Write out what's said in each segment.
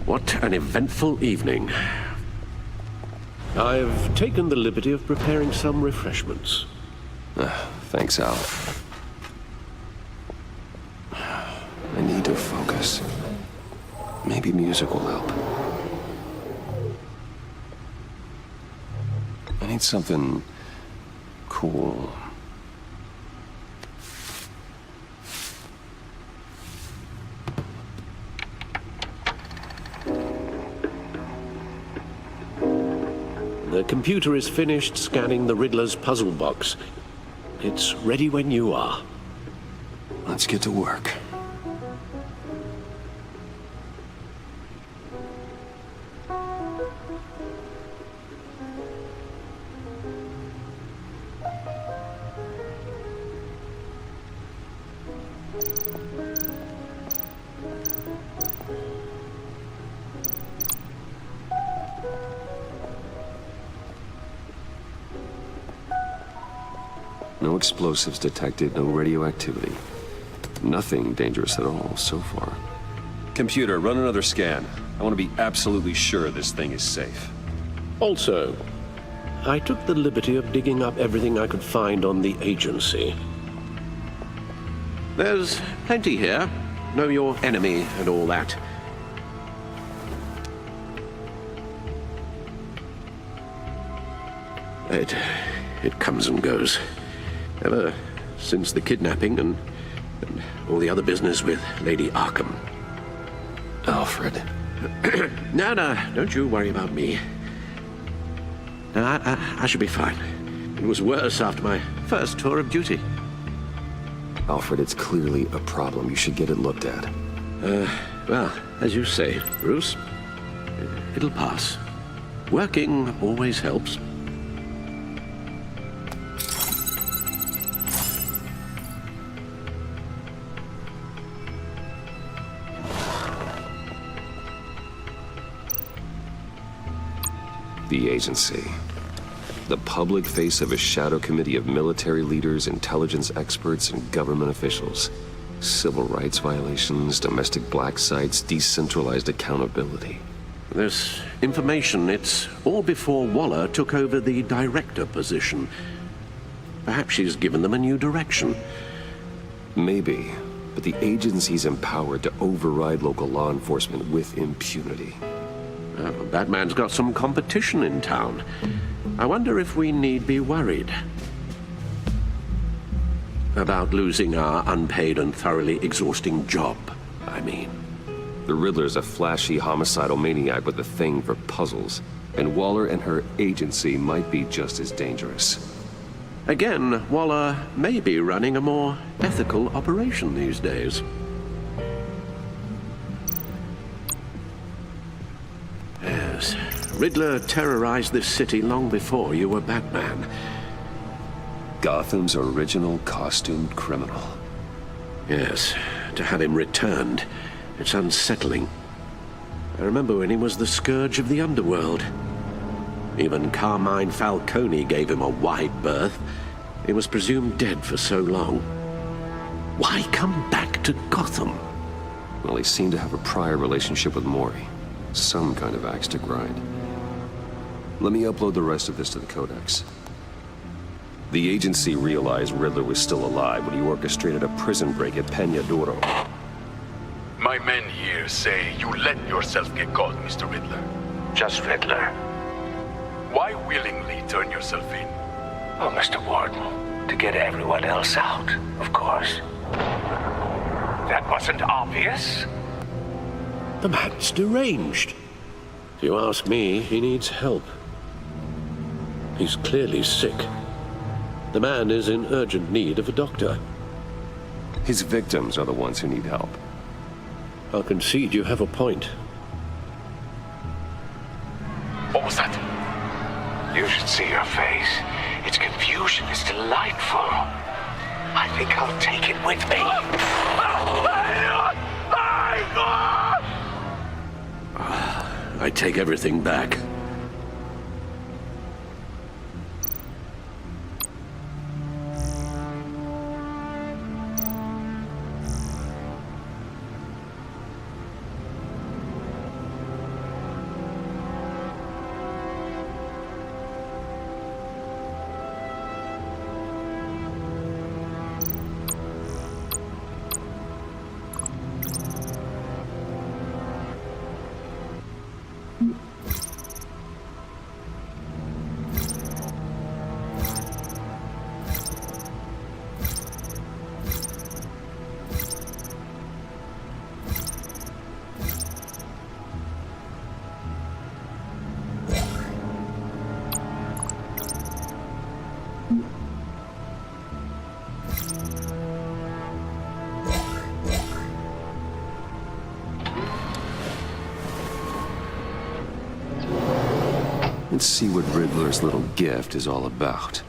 What an eventful evening. I've taken the liberty of preparing some refreshments. Thanks, Al. I need to focus. Maybe music will help. I need something cool. The computer is finished scanning the Riddler's puzzle box. It's ready when you are. Let's get to work. No explosives detected, no radioactivity. Nothing dangerous at all so far. Computer, run another scan. I want to be absolutely sure this thing is safe. Also, I took the liberty of digging up everything I could find on the agency. There's plenty here. Know your enemy and all that. It comes and goes. Ever since the kidnapping and all the other business with Lady Arkham. Alfred. No, don't you worry about me. No, I should be fine. It was worse after my first tour of duty. Alfred, it's clearly a problem. You should get it looked at. Well, as you say, Bruce, it'll pass. Working always helps. The agency. The public face of a shadow committee of military leaders, intelligence experts, and government officials. Civil rights violations, domestic black sites, decentralized accountability. This information, it's all before Waller took over the director position. Perhaps she's given them a new direction. Maybe, but the agency's empowered to override local law enforcement with impunity. Batman's got some competition in town. I wonder if we need be worried about losing our unpaid and thoroughly exhausting job, I mean. The Riddler's a flashy homicidal maniac with a thing for puzzles, and Waller and her agency might be just as dangerous. Again, Waller may be running a more ethical operation these days. Yes, Riddler terrorized this city long before you were Batman. Gotham's original costumed criminal. Yes, to have him returned, it's unsettling. I remember when he was the scourge of the underworld. Even Carmine Falcone gave him a wide berth. He was presumed dead for so long. Why come back to Gotham? Well, he seemed to have a prior relationship with Mori. Some kind of axe to grind. Let me upload the rest of this to the Codex. The agency realized Riddler was still alive when he orchestrated a prison break at Peña Duro. My men here say you let yourself get caught, Mr. Riddler. Just Riddler. Why willingly turn yourself in? Oh, Mr. Warden, to get everyone else out, of course. That wasn't obvious. The man's deranged. If you ask me, he needs help. He's clearly sick. The man is in urgent need of a doctor. His victims are the ones who need help. I'll concede you have a point. What was that? You should see your face. Its confusion is delightful. I think I'll take it with me. I take everything back. and see what Riddler's little gift is all about.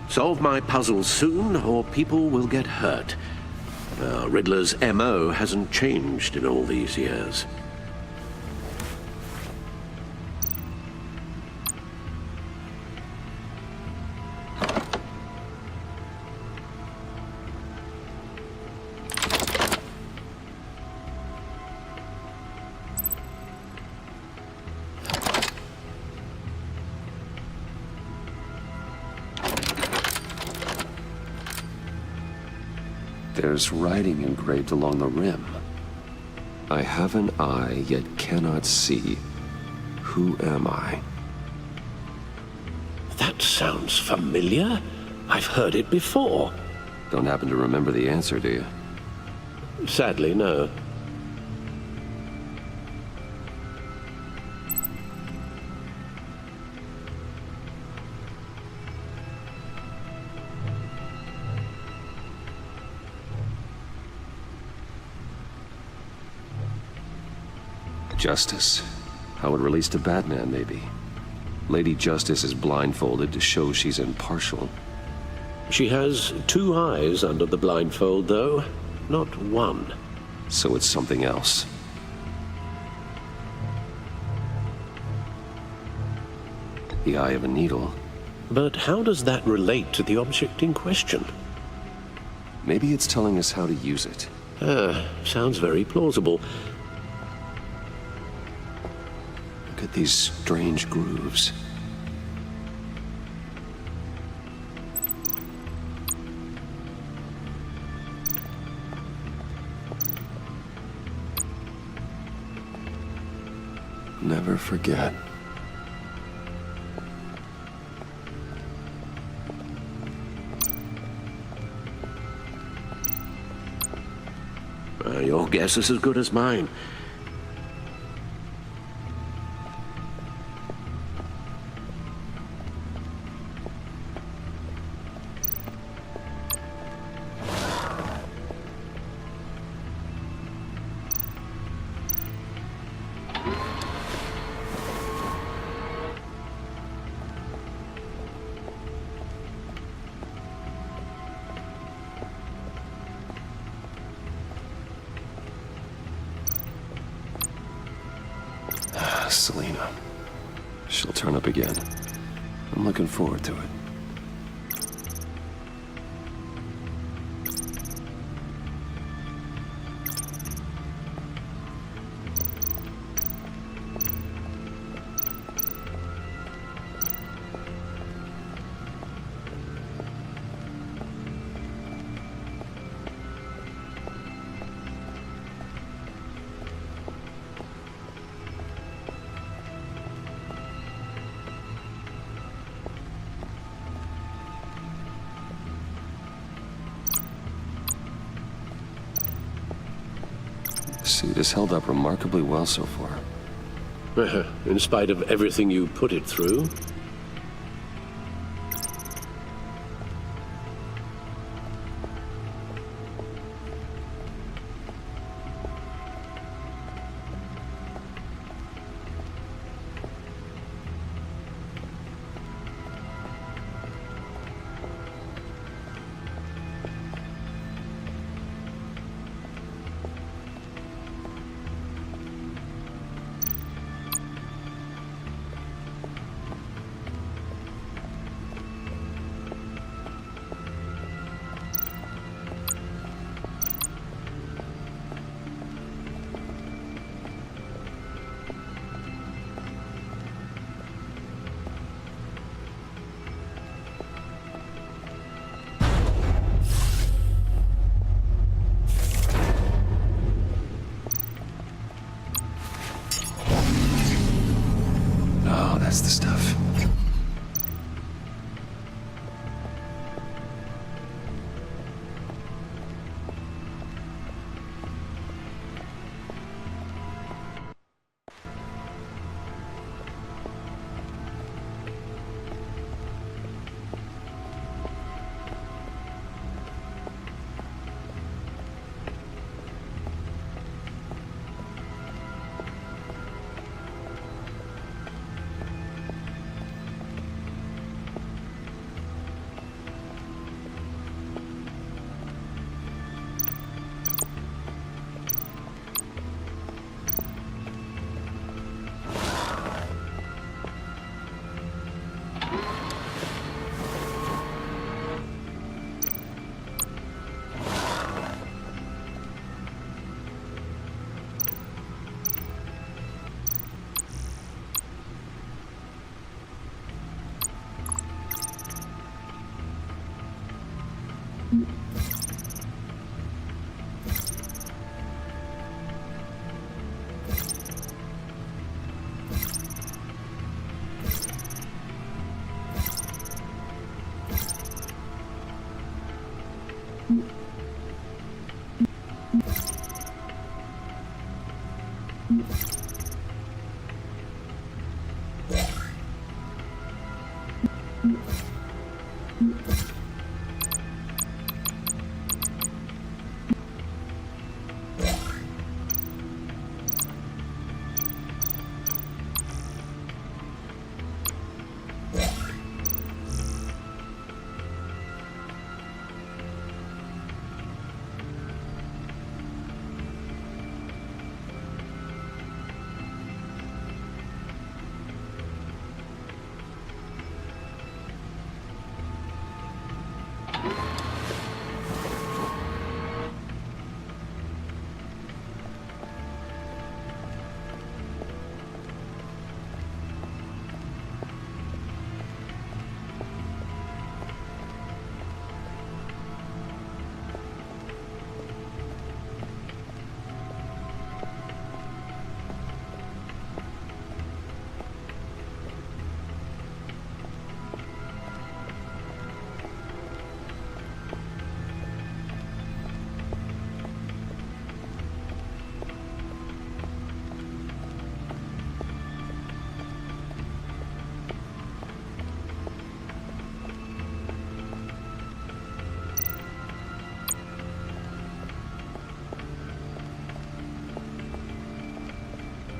Solve my puzzle soon, or people will get hurt. Riddler's MO hasn't changed in all these years. There's writing engraved along the rim. I have an eye, yet cannot see. Who am I? That sounds familiar. I've heard it before. Don't happen to remember the answer, do you? Sadly, no. Justice. How it relates to Batman, maybe. Lady Justice is blindfolded to show she's impartial. She has 2 eyes under the blindfold, though, not 1. So it's something else. The eye of a needle. But how does that relate to the object in question? Maybe it's telling us how to use it. Sounds very plausible. Look at these strange grooves. Never forget. Your guess is as good as mine. Selina. She'll turn up again. I'm looking forward to it. The suit has held up remarkably well so far. In spite of everything you put it through.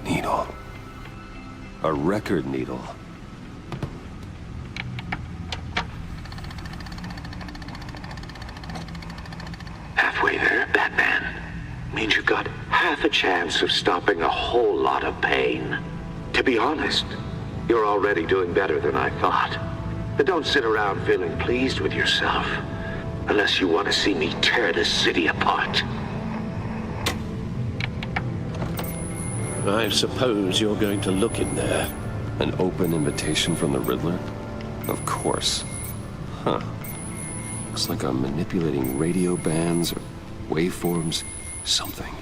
Needle. A record needle. Halfway there, Batman. Means you've got half a chance of stopping a whole lot of pain. To be honest, you're already doing better than I thought. But don't sit around feeling pleased with yourself. Unless you want to see me tear this city apart. I suppose you're going to look in there. An open invitation from the Riddler? Of course. Huh. Looks like I'm manipulating radio bands or waveforms. Something.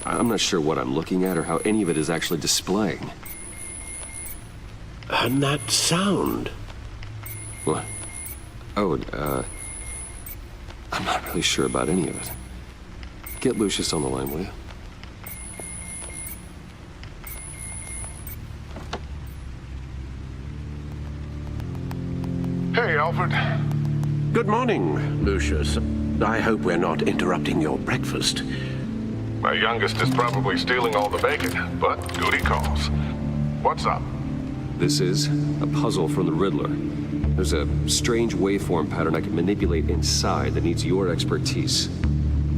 I'm not sure what I'm looking at or how any of it is actually displaying. And that sound. What? Oh, I'm not really sure about any of it. Get Lucius on the line, will you? Hey, Alfred. Good morning, Lucius. I hope we're not interrupting your breakfast. My youngest is probably stealing all the bacon, but duty calls. What's up? This is a puzzle from the Riddler. There's a strange waveform pattern I can manipulate inside that needs your expertise.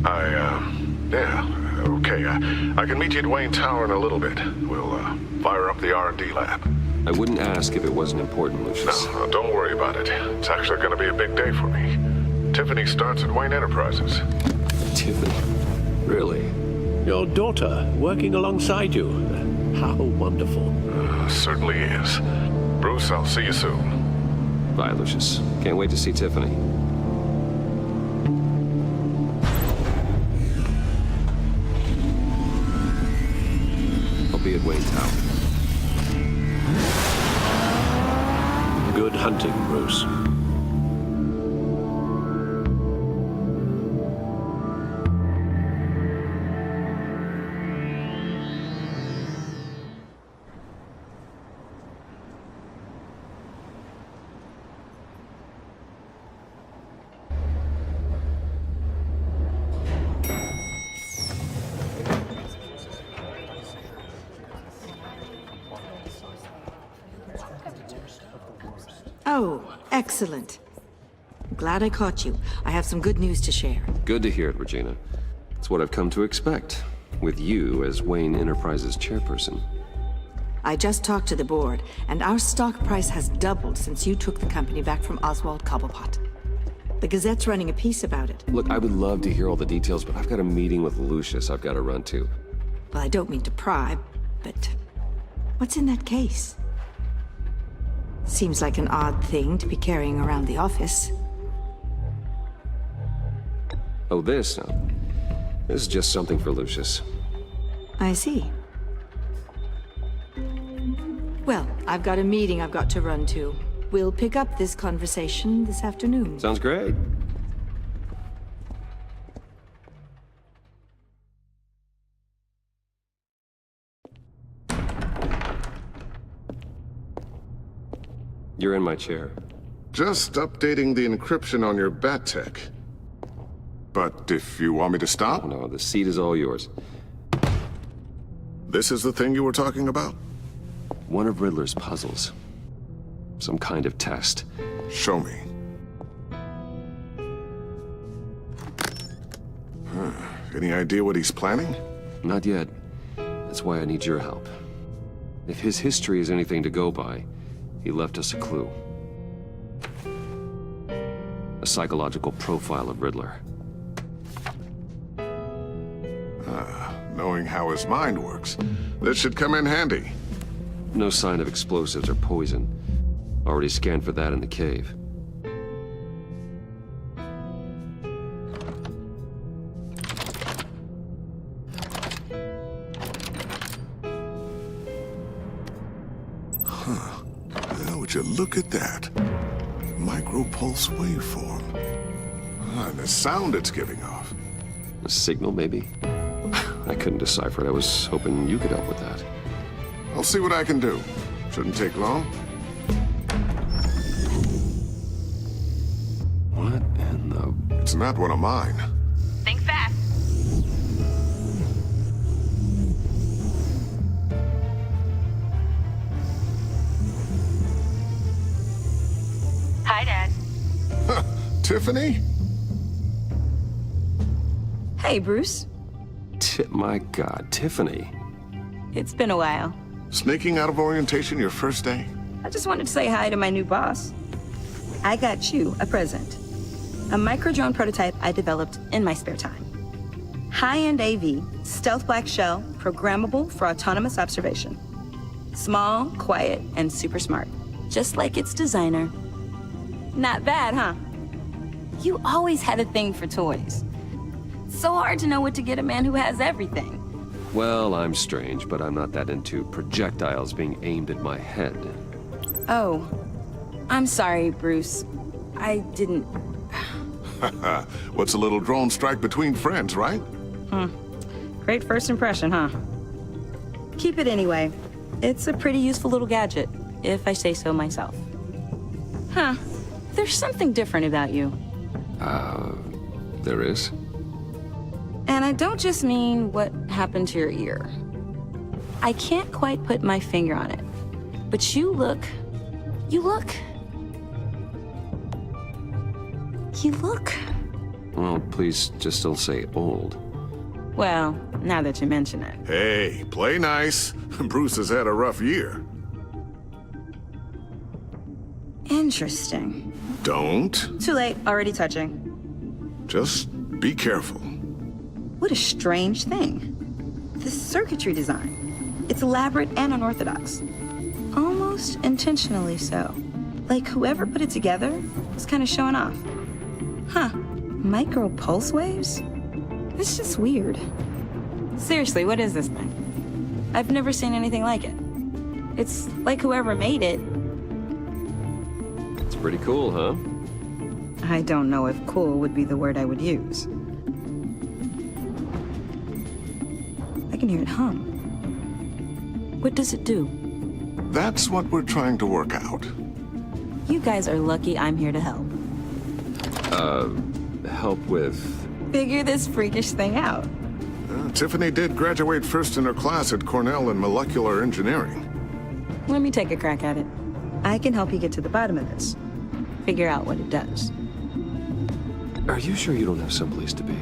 Yeah, okay. I can meet you at Wayne Tower in a little bit. We'll, fire up the R&D lab. I wouldn't ask if it wasn't important, Lucius. No, don't worry about it. It's actually going to be a big day for me. Tiffany starts at Wayne Enterprises. Tiffany? Really? Your daughter working alongside you. How wonderful. Certainly is. Bruce, I'll see you soon. Bye, Lucius. Can't wait to see Tiffany. I'll be at Wayne Tower. Good hunting, Bruce. Oh, excellent. Glad I caught you. I have some good news to share. Good to hear it, Regina. It's what I've come to expect, with you as Wayne Enterprises chairperson. I just talked to the board, and our stock price has doubled since you took the company back from Oswald Cobblepot. The Gazette's running a piece about it. Look, I would love to hear all the details, but I've got a meeting with Lucius I've got to run to. Well, I don't mean to pry, but what's in that case? Seems like an odd thing to be carrying around the office. Oh, this? No. This is just something for Lucius. I see. Well, I've got a meeting I've got to run to. We'll pick up this conversation this afternoon. Sounds great. You're in my chair. Just updating the encryption on your bat tech. But if you want me to stop, Oh, no, the seat is all yours. this is the thing you were talking about? One of Riddler's puzzles. Some kind of test. Show me. Any idea what he's planning? Not yet. That's why I need your help. If his history is anything to go by, he left us a clue. A psychological profile of Riddler. Knowing how his mind works, this should come in handy. No sign of explosives or poison. Already scanned for that in the cave. Would you look at that? Micro-pulse waveform. And the sound it's giving off. A signal, maybe? I couldn't decipher it. I was hoping you could help with that. I'll see what I can do. Shouldn't take long. What in the... It's not one of mine. Think fast. Hi, Dad. Tiffany? Hey, Bruce. My God, Tiffany. It's been a while. Sneaking out of orientation your first day? I just wanted to say hi to my new boss. I got you a present. A micro-drone prototype I developed in my spare time. High-end AV, stealth black shell, programmable for autonomous observation. Small, quiet, and super smart. Just like its designer. Not bad, huh? You always had a thing for toys. So hard to know what to get a man who has everything. Well, I'm strange, but I'm not that into projectiles being aimed at my head. Oh, I'm sorry, Bruce. I didn't... What's a little drone strike between friends, right? Great first impression, huh? Keep it anyway. It's a pretty useful little gadget, if I say so myself. Huh. There's something different about you. There is? And I don't just mean what happened to your ear. I can't quite put my finger on it. But you look... Well, please just don't say old. Well, now that you mention it. Hey, play nice. Bruce has had a rough year. Interesting. Don't. Too late, already touching. Just be careful. What a strange thing. The circuitry design. It's elaborate and unorthodox. Almost intentionally so. Like whoever put it together was kind of showing off. Huh. Micro pulse waves? It's just weird. Seriously, what is this thing? I've never seen anything like it. It's like whoever made it. It's pretty cool, huh? I don't know if cool would be the word I would use. I can hear it hum. What does it do? That's what we're trying to work out. You guys are lucky I'm here to help. Help with... Figure this freakish thing out. Tiffany did graduate first in her class at Cornell in molecular engineering. Let me take a crack at it. I can help you get to the bottom of this. Figure out what it does. Are you sure you don't have someplace to be?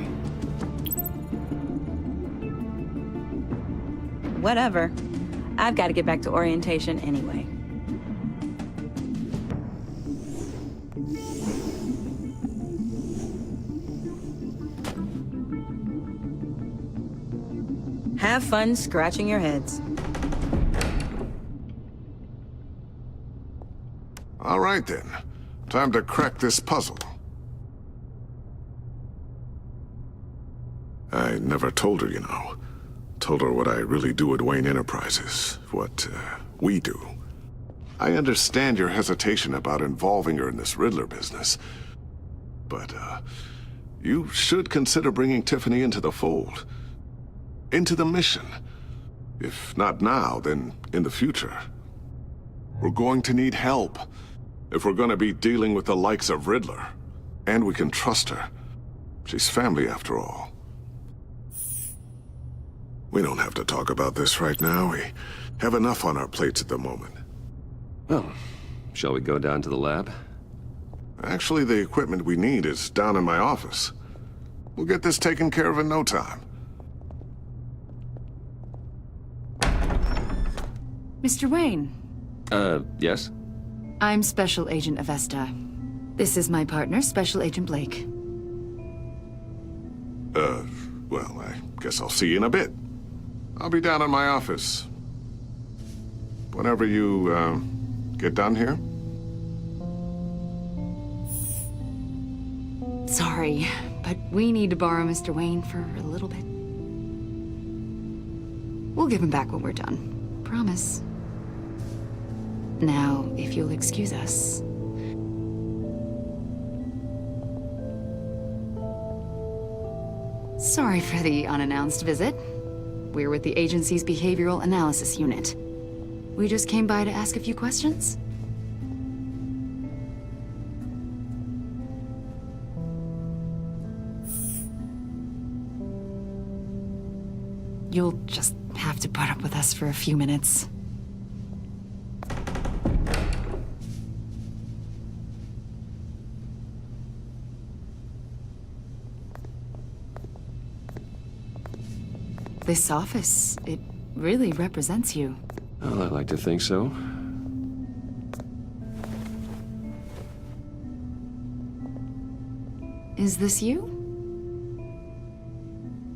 Whatever. I've got to get back to orientation anyway. Have fun scratching your heads. All right then. Time to crack this puzzle. I never told her, you know. Told her what I really do at Wayne Enterprises, what we do. I understand your hesitation about involving her in this Riddler business, but you should consider bringing Tiffany into the fold, into the mission. If not now, then in the future. We're going to need help if we're going to be dealing with the likes of Riddler, and we can trust her. She's family after all. We don't have to talk about this right now. We have enough on our plates at the moment. Well, shall we go down to the lab? Actually, the equipment we need is down in my office. We'll get this taken care of in no time. Mr. Wayne. Yes? I'm Special Agent Avesta. This is my partner, Special Agent Blake. Well, I guess I'll see you in a bit. I'll be down in my office. Whenever you, get done here. Sorry, but we need to borrow Mr. Wayne for a little bit. We'll give him back when we're done. Promise. Now, if you'll excuse us. Sorry for the unannounced visit. We're with the agency's behavioral analysis unit. We just came by to ask a few questions. You'll just have to put up with us for a few minutes. This office, it really represents you. Well, I like to think so. Is this you?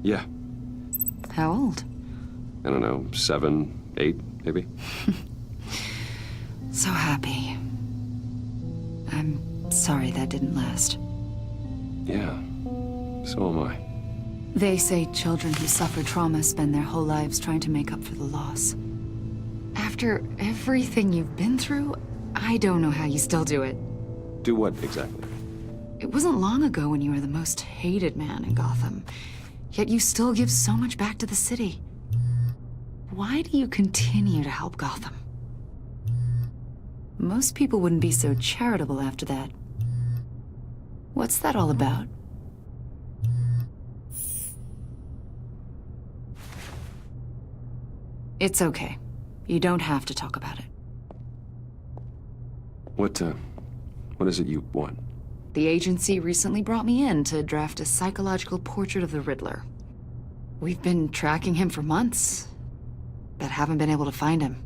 Yeah. How old? I don't know, 7, 8, maybe? So happy. I'm sorry that didn't last. Yeah. So am I. They say children who suffer trauma spend their whole lives trying to make up for the loss. After everything you've been through, I don't know how you still do it. Do what, exactly? It wasn't long ago when you were the most hated man in Gotham, yet you still give so much back to the city. Why do you continue to help Gotham? Most people wouldn't be so charitable after that. What's that all about? It's okay. You don't have to talk about it. What is it you want? The agency recently brought me in to draft a psychological portrait of the Riddler. We've been tracking him for months, but haven't been able to find him.